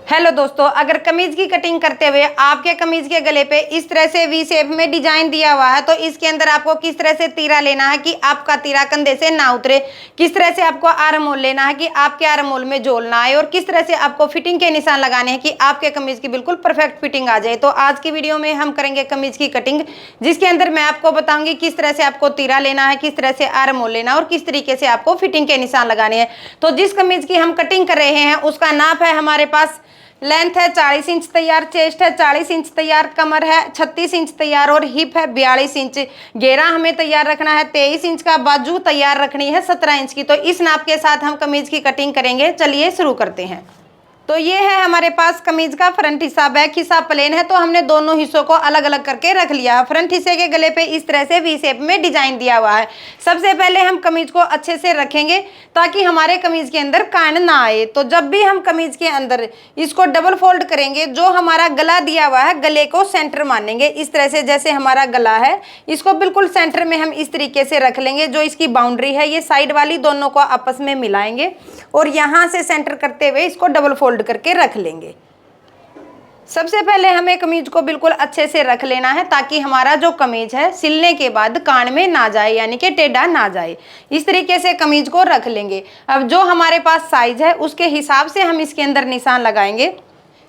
Hello दोस्तों, अगर कमीज की कटिंग करते हुए आपके कमीज के गले पे इस तरह से वी शेप में डिजाइन दिया हुआ है तो इसके अंदर आपको किस तरह से तीरा लेना है कि आपका तीरा कंधे से ना उतरे, किस तरह से आपको आर्म होल लेना है कि आपके आर्म होल में झोल ना आए और किस तरह से आपको फिटिंग के निशान लगाने हैं कि आपके कमीज की बिल्कुल परफेक्ट फिटिंग आ जाए। तो आज की वीडियो में हम करेंगे कमीज की कटिंग, जिसके अंदर मैं आपको बताऊंगी किस तरह से आपको तीरा लेना है, किस तरह से आर्म होल लेना है और किस तरीके से आपको फिटिंग के निशान लगाने हैं। तो जिस कमीज की हम कटिंग कर रहे हैं उसका नाप है, हमारे पास लेंथ है 40 इंच तैयार, चेस्ट है 40 इंच तैयार, कमर है 36 इंच तैयार और हिप है 42 इंच। घेरा हमें तैयार रखना है 23 इंच का, बाजू तैयार रखनी है 17 इंच की। तो इस नाप के साथ हम कमीज की कटिंग करेंगे। चलिए शुरू करते हैं। तो ये है हमारे पास कमीज का फ्रंट हिस्सा। बैक हिस्सा प्लेन है तो हमने दोनों हिस्सों को अलग अलग करके रख लिया। फ्रंट हिस्से के गले पे इस तरह से वी शेप में डिजाइन दिया हुआ है। सबसे पहले हम कमीज को अच्छे से रखेंगे ताकि हमारे कमीज के अंदर कान ना आए। तो जब भी हम कमीज के अंदर इसको डबल फोल्ड करेंगे, जो हमारा गला दिया हुआ है गले को सेंटर मानेंगे। इस तरह से जैसे हमारा गला है इसको बिल्कुल सेंटर में हम इस तरीके से रख लेंगे। जो इसकी बाउंड्री है ये साइड वाली दोनों को आपस में मिलाएंगे और यहाँ से सेंटर करते हुए इसको डबल फोल्ड करके रख लेंगे। सबसे पहले हमें कमीज को बिल्कुल अच्छे से रख लेना है ताकि हमारा जो कमीज है सिलने के बाद कान में ना जाए, यानी कि टेढ़ा ना जाए। इस तरीके से कमीज को रख लेंगे। अब जो हमारे पास साइज है उसके हिसाब से हम इसके अंदर निशान लगाएंगे।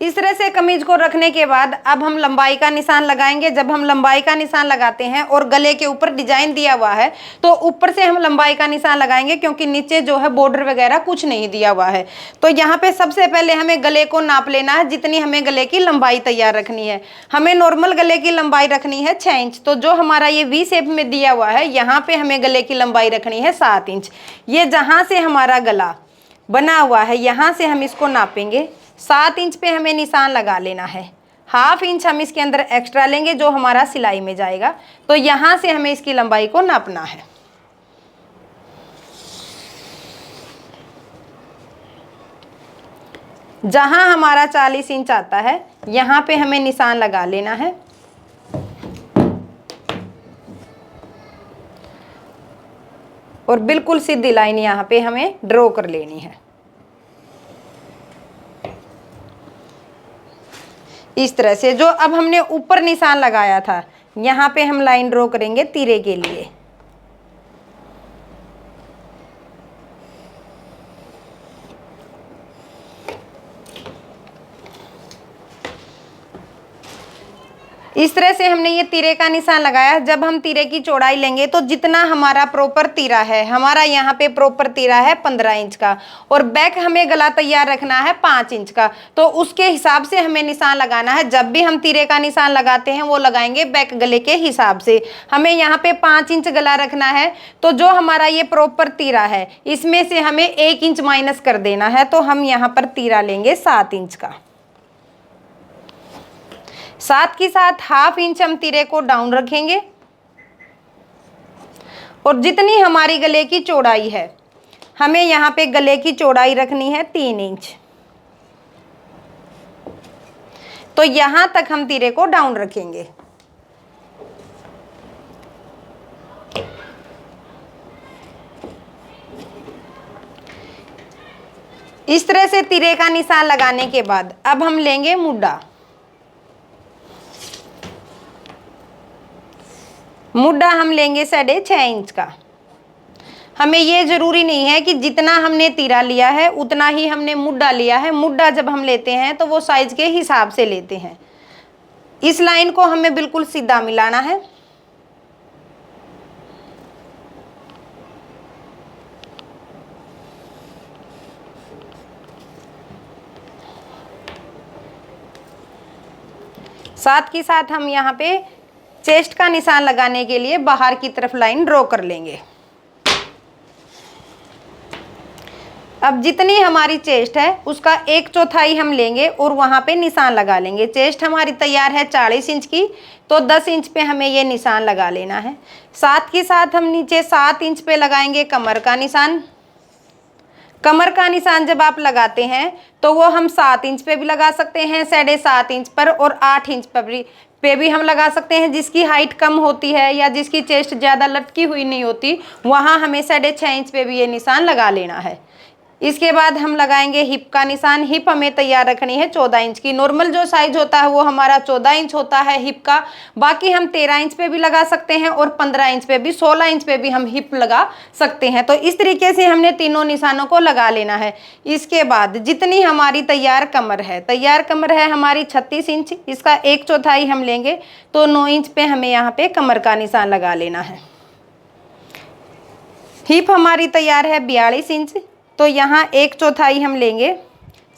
इस तरह से कमीज को रखने के बाद अब हम लंबाई का निशान लगाएंगे। जब हम लंबाई का निशान लगाते हैं और गले के ऊपर डिजाइन दिया हुआ है तो ऊपर से हम लंबाई का निशान लगाएंगे, क्योंकि नीचे जो है बॉर्डर वगैरह कुछ नहीं दिया हुआ है। तो यहाँ पे सबसे पहले हमें गले को नाप लेना है, जितनी हमें गले की लंबाई तैयार रखनी है। हमें नॉर्मल गले की लंबाई रखनी है 6 इंच। तो जो हमारा ये वी शेप में दिया हुआ है यहाँ पे हमें गले की लंबाई रखनी है 7 इंच। ये जहाँ से हमारा गला बना हुआ है यहाँ से हम इसको नापेंगे। 7 इंच पे हमें निशान लगा लेना है। हाफ इंच हम इसके अंदर एक्स्ट्रा लेंगे जो हमारा सिलाई में जाएगा। तो यहाँ से हमें इसकी लंबाई को नापना है। जहाँ हमारा 40 इंच आता है यहाँ पे हमें निशान लगा लेना है। और बिल्कुल सीधी लाइन यहाँ पे हमें ड्रॉ कर लेनी है। इस तरह से जो अब हमने ऊपर निशान लगाया था यहाँ पे हम लाइन ड्रॉ करेंगे तीरे के लिए। इस तरह से हमने ये तीरे का निशान लगाया। जब हम तीरे की चौड़ाई लेंगे तो जितना हमारा प्रॉपर तीरा है, हमारा यहाँ पे प्रॉपर तीरा है 15 इंच का और बैक हमें गला तैयार रखना है 5 इंच का। तो उसके हिसाब से हमें निशान लगाना है। जब भी हम तीरे का निशान लगाते हैं वो लगाएंगे बैक गले के हिसाब से। हमें यहाँ पे 5 इंच गला रखना है। तो जो हमारा ये प्रॉपर तीरा है इसमें से हमें 1 इंच माइनस कर देना है। तो हम यहाँ पर तीरा लेंगे 7 इंच का। 7 के साथ हाफ इंच हम तीरे को डाउन रखेंगे और जितनी हमारी गले की चौड़ाई है हमें यहाँ पे गले की चौड़ाई रखनी है 3 इंच। तो यहाँ तक हम तीरे को डाउन रखेंगे। इस तरह से तीरे का निशान लगाने के बाद अब हम लेंगे मुड्डा। मुड्डा हम लेंगे 6.5 इंच का। हमें ये जरूरी नहीं है कि जितना हमने तीरा लिया है उतना ही हमने मुड्डा लिया है। मुड्डा जब हम लेते हैं तो वो साइज के हिसाब से लेते हैं। इस लाइन को हमें बिल्कुल सीधा मिलाना है। साथ के साथ हम यहाँ पे चेस्ट का निशान लगाने के लिए बाहर की तरफ लाइन ड्रॉ कर लेंगे। अब जितनी हमारी चेस्ट है उसका 1/4 हम लेंगे और वहां पे निशान लगा लेंगे। चेस्ट हमारी तैयार है 40 इंच की, तो 10 इंच पे हमें ये निशान लगा लेना है। साथ के साथ हम नीचे 7 इंच पे लगाएंगे कमर का निशान। कमर का निशान जब आप लगाते हैं तो वो हम 7 इंच पे भी लगा सकते हैं, 7.5 इंच पर और 8 इंच पे भी हम लगा सकते हैं। जिसकी हाइट कम होती है या जिसकी चेस्ट ज़्यादा लटकी हुई नहीं होती वहाँ हमें 6.5 इंच पे भी ये निशान लगा लेना है। इसके बाद हम लगाएंगे हिप का निशान। हिप हमें तैयार रखनी है 14 इंच की। नॉर्मल जो साइज होता है वो हमारा 14 इंच होता है हिप का, बाकी हम 13 इंच पे भी लगा सकते हैं और 15 इंच पे भी, 16 इंच पे भी हम हिप लगा सकते हैं। तो इस तरीके से हमने तीनों निशानों को लगा लेना है। इसके बाद जितनी हमारी तैयार कमर है, तैयार कमर है हमारी 36 इंच, इसका 1/4 हम लेंगे तो 9 इंच पे हमें यहाँ पे कमर का निशान लगा लेना है। हिप हमारी तैयार है 42 इंच, तो यहाँ 1/4 हम लेंगे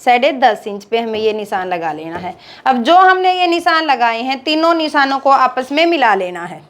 10.5 इंच पे हमें ये निशान लगा लेना है। अब जो हमने ये निशान लगाए हैं तीनों निशानों को आपस में मिला लेना है।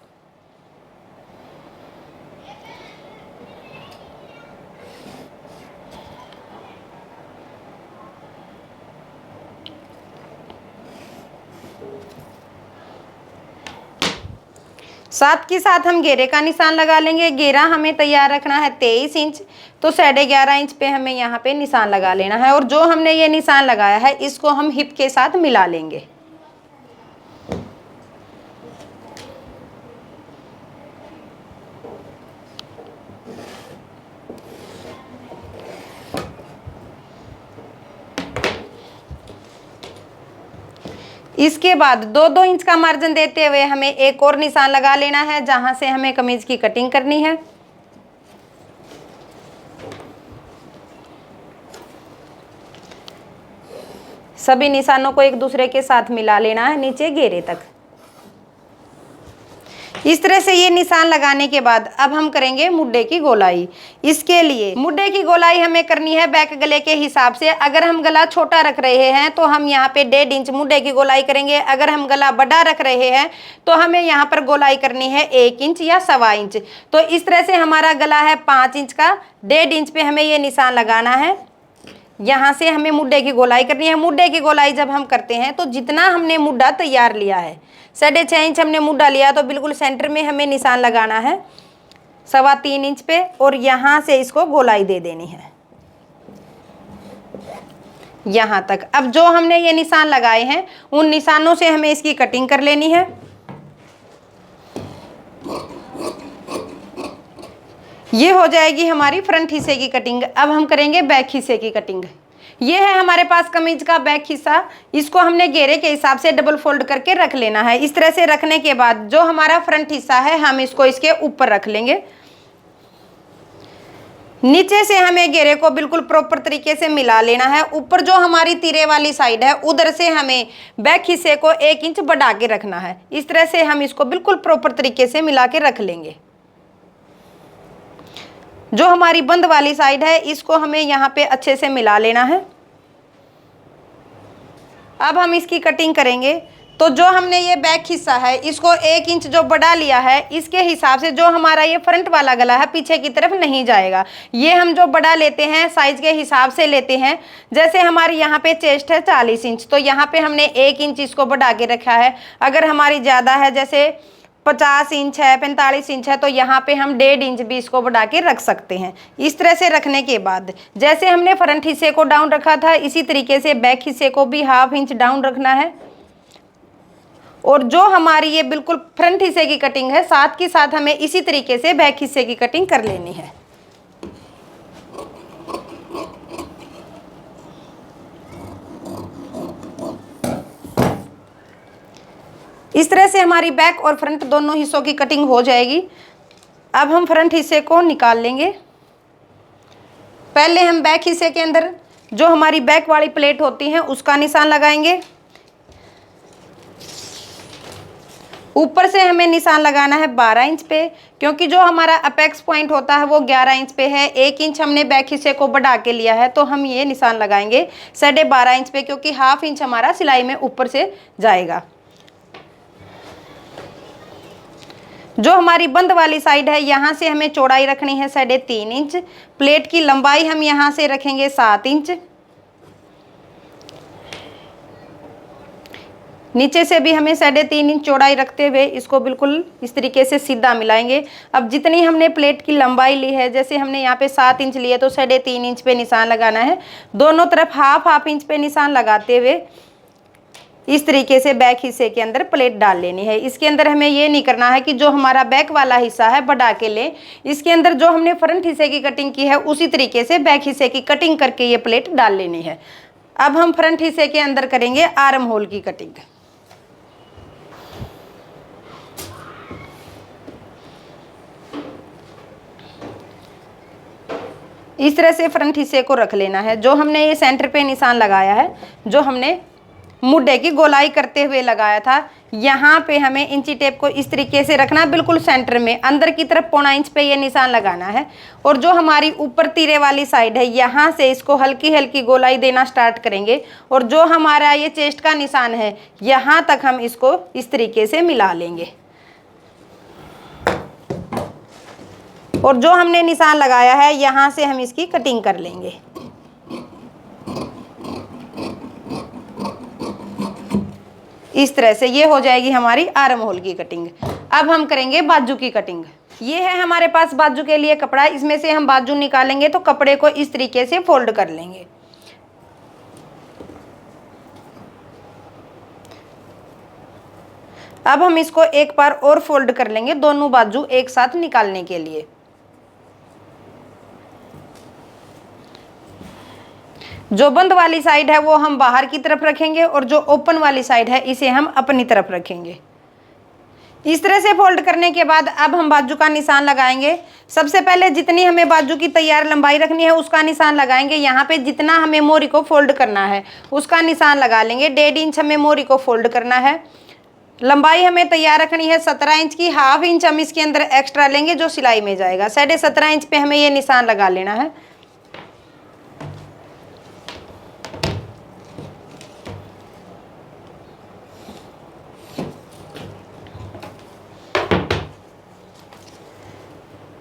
साथ के साथ हम घेरे का निशान लगा लेंगे। घेरा हमें तैयार रखना है 23 इंच, तो 11.5 इंच पे हमें यहाँ पे निशान लगा लेना है। और जो हमने ये निशान लगाया है इसको हम हिप के साथ मिला लेंगे। इसके बाद 2-2 इंच का मार्जिन देते हुए हमें एक और निशान लगा लेना है जहां से हमें कमीज की कटिंग करनी है। सभी निशानों को एक दूसरे के साथ मिला लेना है नीचे घेरे तक। इस तरह से ये निशान लगाने के बाद अब हम करेंगे मुड्डे की गोलाई। इसके लिए मुड्डे की गोलाई हमें करनी है बैक गले के हिसाब से। अगर हम गला छोटा रख रहे हैं तो हम यहाँ पे 1.5 इंच मुड्डे की गोलाई करेंगे। अगर हम गला बड़ा रख रहे हैं तो हमें यहाँ पर गोलाई करनी है 1 इंच या 1.25 इंच। तो इस तरह से हमारा गला है 5 इंच का, 1.5 इंच पे हमें ये निशान लगाना है। यहाँ से हमें मुड्डे की गोलाई करनी है। मुड्डे की गोलाई जब हम करते हैं तो जितना हमने मुड्डा तैयार लिया है, 6.5 इंच हमने मुड्डा लिया, तो बिल्कुल सेंटर में हमें निशान लगाना है 3.25 इंच पे और यहाँ से इसको गोलाई दे देनी है यहाँ तक। अब जो हमने ये निशान लगाए हैं उन निशानों से हमें इसकी कटिंग कर लेनी है। ये हो जाएगी हमारी फ्रंट हिस्से की कटिंग। अब हम करेंगे बैक हिस्से की कटिंग। ये है हमारे पास कमीज का बैक हिस्सा। इसको हमने घेरे के हिसाब से डबल फोल्ड करके रख लेना है। इस तरह से रखने के बाद जो हमारा फ्रंट हिस्सा है हम इसको इसके ऊपर रख लेंगे। नीचे से हमें घेरे को बिल्कुल प्रॉपर तरीके से मिला लेना है। ऊपर जो हमारी तीरे वाली साइड है उधर से हमें बैक हिस्से को 1 इंच बढ़ा के रखना है। इस तरह से हम इसको बिल्कुल प्रॉपर तरीके से मिला के रख लेंगे। जो हमारी बंद वाली साइड है इसको हमें यहाँ पे अच्छे से मिला लेना है। अब हम इसकी कटिंग करेंगे। तो जो हमने ये बैक हिस्सा है इसको 1 इंच जो बढ़ा लिया है इसके हिसाब से जो हमारा ये फ्रंट वाला गला है पीछे की तरफ नहीं जाएगा। ये हम जो बढ़ा लेते हैं साइज के हिसाब से लेते हैं। जैसे हमारी यहाँ पे चेस्ट है 40 इंच, तो यहाँ पे हमने 1 इंच इसको बढ़ा के रखा है। अगर हमारी ज़्यादा है जैसे 50 इंच है, 45 इंच है, तो यहाँ पे हम 1.5 इंच भी इसको बढ़ा के रख सकते हैं। इस तरह से रखने के बाद जैसे हमने फ्रंट हिस्से को डाउन रखा था इसी तरीके से बैक हिस्से को भी 1/2 इंच डाउन रखना है। और जो हमारी ये बिल्कुल फ्रंट हिस्से की कटिंग है साथ के साथ हमें इसी तरीके से बैक हिस्से की कटिंग कर लेनी है। इस तरह से हमारी बैक और फ्रंट दोनों हिस्सों की कटिंग हो जाएगी। अब हम फ्रंट हिस्से को निकाल लेंगे। पहले हम बैक हिस्से के अंदर जो हमारी बैक वाली प्लेट होती है उसका निशान लगाएंगे। ऊपर से हमें निशान लगाना है 12 इंच पे, क्योंकि जो हमारा अपेक्स पॉइंट होता है वो 11 इंच पे है। 1 इंच हमने बैक हिस्से को बढ़ा के लिया है, तो हम ये निशान लगाएंगे 12.5 इंच पे, क्योंकि 1/2 इंच हमारा सिलाई में ऊपर से जाएगा। जो हमारी बंद वाली साइड है यहाँ से हमें चौड़ाई रखनी है 3.5 इंच। प्लेट की लंबाई हम यहाँ से रखेंगे 7 इंच। नीचे से भी हमें 3.5 इंच चौड़ाई रखते हुए इसको बिल्कुल इस तरीके से सीधा मिलाएंगे। अब जितनी हमने प्लेट की लंबाई ली है, जैसे हमने यहाँ पे 7 इंच लिए तो 3.5 इंच पे निशान लगाना है। दोनों तरफ 1/2 इंच पे निशान लगाते हुए इस तरीके से बैक हिस्से के अंदर प्लेट डाल लेनी है। इसके अंदर हमें ये नहीं करना है कि जो हमारा बैक वाला हिस्सा है बढ़ा के ले, इसके अंदर जो हमने फ्रंट हिस्से की कटिंग की है उसी तरीके से बैक हिस्से की कटिंग करके ये प्लेट डाल लेनी है। अब हम फ्रंट हिस्से के अंदर करेंगे आर्म होल की कटिंग। इस तरह से फ्रंट हिस्से को रख लेना है। जो हमने ये सेंटर पे निशान लगाया है, जो हमने मुड्ढे की गोलाई करते हुए लगाया था, यहाँ पे हमें इंची टेप को इस तरीके से रखना, बिल्कुल सेंटर में अंदर की तरफ 1.25 इंच पे ये निशान लगाना है। और जो हमारी ऊपर तीरे वाली साइड है, यहाँ से इसको हल्की हल्की गोलाई देना स्टार्ट करेंगे। और जो हमारा ये चेस्ट का निशान है, यहाँ तक हम इसको इस तरीके से मिला लेंगे। और जो हमने निशान लगाया है, यहाँ से हम इसकी कटिंग कर लेंगे। इस तरह से ये हो जाएगी हमारी आर्म होल की कटिंग। अब हम करेंगे बाजू की कटिंग। ये है हमारे पास बाजू के लिए कपड़ा, इसमें से हम बाजू निकालेंगे तो कपड़े को इस तरीके से फोल्ड कर लेंगे। अब हम इसको एक बार और फोल्ड कर लेंगे, दोनों बाजू एक साथ निकालने के लिए। जो बंद वाली साइड है वो हम बाहर की तरफ रखेंगे और जो ओपन वाली साइड है इसे हम अपनी तरफ रखेंगे। इस तरह से फोल्ड करने के बाद अब हम बाजू का निशान लगाएंगे। सबसे पहले जितनी हमें बाजू की तैयार लंबाई रखनी है उसका निशान लगाएंगे। यहाँ पे जितना हमें मोरी को फोल्ड करना है उसका निशान लगा लेंगे। 1.5 इंच हमें मोरी को फोल्ड करना है। लंबाई हमें तैयार रखनी है 17 इंच की। 1/2 इंच हम इसके अंदर एक्स्ट्रा लेंगे जो सिलाई में जाएगा। 17.5 इंच पे हमें ये निशान लगा लेना है।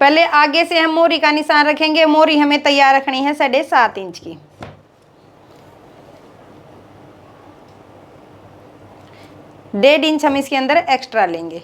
पहले आगे से हम मोरी का निशान रखेंगे। मोरी हमें तैयार रखनी है 7.5 इंच की। डेढ़ इंच हम इसके अंदर एक्स्ट्रा लेंगे।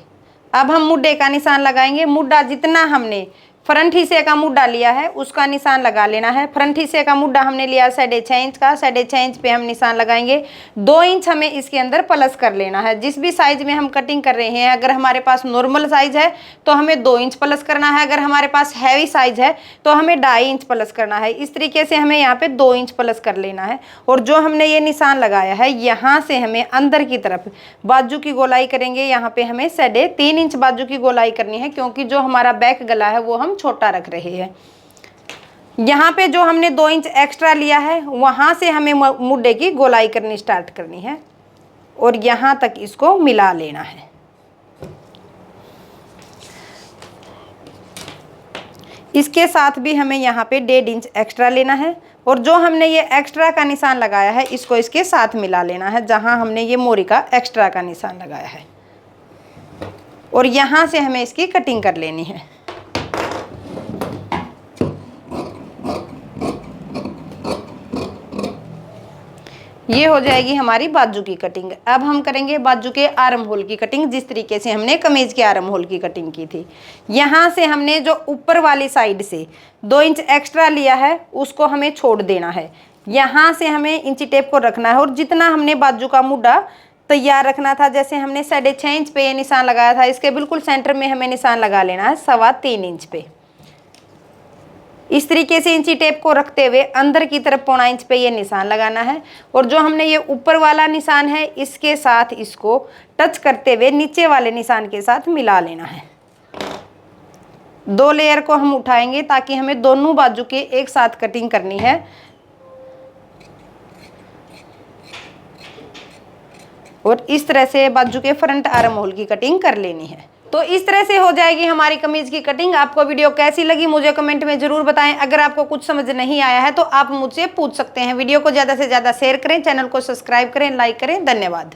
अब हम मुड्ढे का निशान लगाएंगे। मुड्ढा जितना हमने फ्रंट हिस्से का मुड्ढा लिया है उसका निशान लगा लेना है। फ्रंट हिस्से का मुड्ढा हमने लिया 6.5 इंच का। 6.5 इंच पे हम निशान लगाएंगे। 2 इंच हमें इसके अंदर प्लस कर लेना है। जिस भी साइज में हम कटिंग कर रहे हैं, अगर हमारे पास नॉर्मल साइज है तो हमें 2 इंच प्लस करना है। अगर हमारे पास हैवी साइज है तो हमें 2.5 इंच प्लस करना है। इस तरीके से हमें यहाँ पे 2 इंच प्लस कर लेना है। और जो हमने ये निशान लगाया है, यहाँ से हमें अंदर की तरफ बाजू की गोलाई करेंगे। यहाँ पे हमें 3.5 इंच बाजू की गोलाई करनी है, क्योंकि जो हमारा बैक गला है वो हम छोटा रख रहे हैं। यहाँ पे जो हमने 2 इंच एक्स्ट्रा लिया है वहां से हमें मुड्ढे की गोलाई करनी स्टार्ट करनी है और यहाँ तक इसको मिला लेना है। इसके साथ भी हमें यहाँ पे 1.5 इंच एक्स्ट्रा लेना है और जो हमने ये एक्स्ट्रा का निशान लगाया है इसको इसके साथ मिला लेना है, जहाँ हमने ये मोरी का एक्स्ट्रा का निशान लगाया है। और यहाँ से हमें इसकी कटिंग कर लेनी है। ये हो जाएगी हमारी बाजू की कटिंग। अब हम करेंगे बाजू के आर्म होल की कटिंग, जिस तरीके से हमने कमीज के आर्म होल की कटिंग की थी। यहाँ से हमने जो ऊपर वाली साइड से 2 इंच एक्स्ट्रा लिया है उसको हमें छोड़ देना है। यहाँ से हमें इंची टेप को रखना है और जितना हमने बाजू का मुड्ढा तैयार रखना था, जैसे हमने 6.5 इंच पे ये निशान लगाया था, इसके बिल्कुल सेंटर में हमें निशान लगा लेना है 3.25 इंच पे। इस तरीके से इंची टेप को रखते हुए अंदर की तरफ 1.25 इंच पे ये निशान लगाना है। और जो हमने ये ऊपर वाला निशान है इसके साथ इसको टच करते हुए नीचे वाले निशान के साथ मिला लेना है। 2 लेयर को हम उठाएंगे ताकि हमें दोनों बाजू के एक साथ कटिंग करनी है। और इस तरह से बाजू के फ्रंट आर्म होल की कटिंग कर लेनी है। तो इस तरह से हो जाएगी हमारी कमीज की कटिंग। आपको वीडियो कैसी लगी मुझे कमेंट में जरूर बताएं। अगर आपको कुछ समझ नहीं आया है तो आप मुझसे पूछ सकते हैं। वीडियो को ज़्यादा से ज़्यादा शेयर करें, चैनल को सब्सक्राइब करें, लाइक करें। धन्यवाद।